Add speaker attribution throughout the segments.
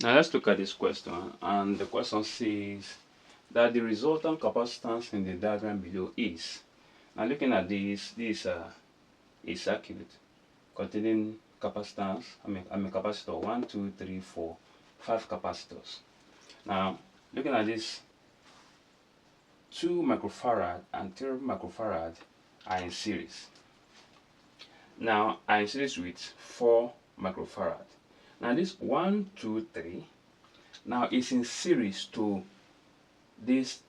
Speaker 1: Now let's look at this question, and the question says that the resultant capacitance in the diagram below is. Now looking at this is a circuit containing capacitance, capacitor 1, 2, 3, 4, 5 capacitors. Now looking at this, 2 microfarad and 3 microfarad are in series. Now are in series with 4 microfarad. Now this 1, 2, 3 now is in series to this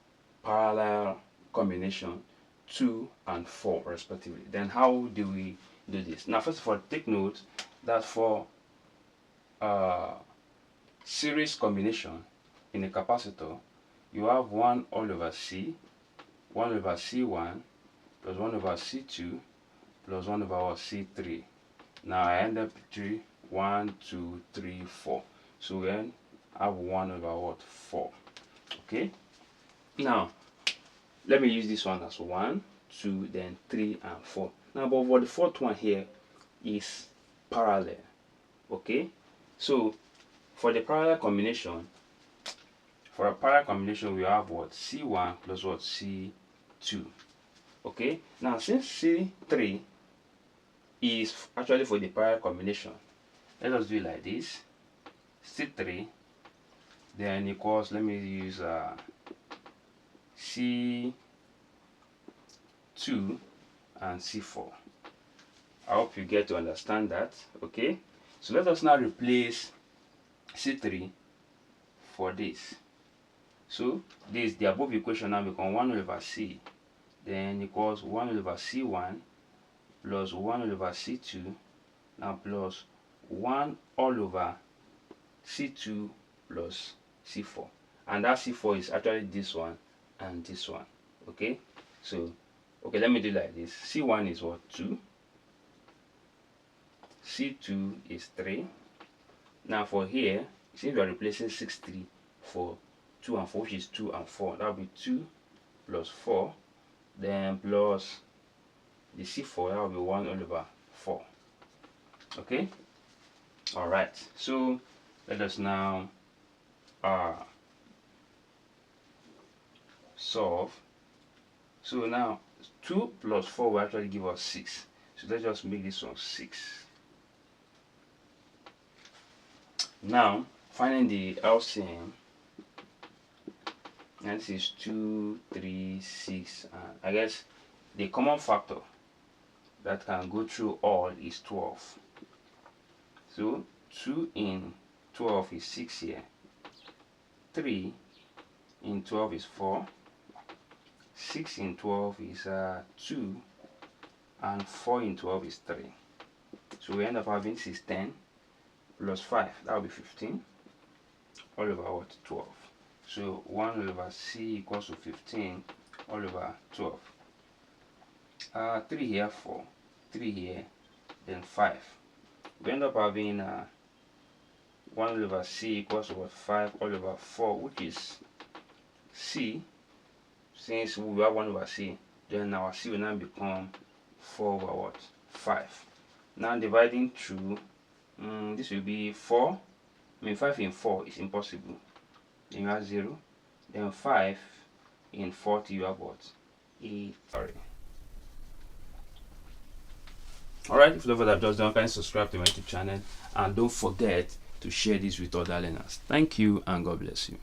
Speaker 1: parallel combination 2 and 4 respectively. Then how do we do this? Now first of all, take note that for series combination in a capacitor, you have 1 all over C, 1 over C1 plus 1 over C2 plus 1 over C3. Now I end up with 1, 2, 3, 4. So then I have 1 over 4. Okay. Now let me use this one as 1, 2, then 3 and 4. Now but for the fourth one here is parallel. Okay. So for the parallel combination, we have what? C1 plus what? C2. Okay. Now since C3 is actually for the parallel combination, let us do it like this. C3 then equals, let me use C2 and C4. I hope you get to understand that. Okay, so let us now replace C3 for this. So this, the above equation now become 1 over C, then equals 1 over C1 plus 1 over C2 now plus 1 all over C2 plus C4, and that C4 is actually this one and this one. Okay, so okay, let me do like this. C1 is what? 2, C2 is 3. Now for here, since we are replacing 6, 3 for 2 and 4, which is 2 and 4, that will be 2 plus 4, then plus the C4, that will be 1 all over 4. Okay, all right, so let us now solve. So now 2 plus 4 will actually give us 6. So let's just make this one 6. Now finding the LCM, and this is 2, 3, 6, and I guess the common factor that can go through all is 12. So 2 in 12 is 6 here, 3 in 12 is 4, 6 in 12 is 2, and 4 in 12 is 3. So we end up having 6, 10 plus 5, that will be 15 all over what? 12. So 1 over C equals to 15 all over 12. 3 here, 4, 3 here, then 5. We end up having 1 over C equals to what? 5 all over 4, which is C. Since we have 1 over C, then our C will now become 4 over what? 5. Now dividing through, this will be 4. 5 in 4 is impossible. Then you have 0. Then 5 in 40, you have what? 8. Sorry. Alright, if you love what I've just done, kindly subscribe to my YouTube channel and don't forget to share this with other learners. Thank you and God bless you.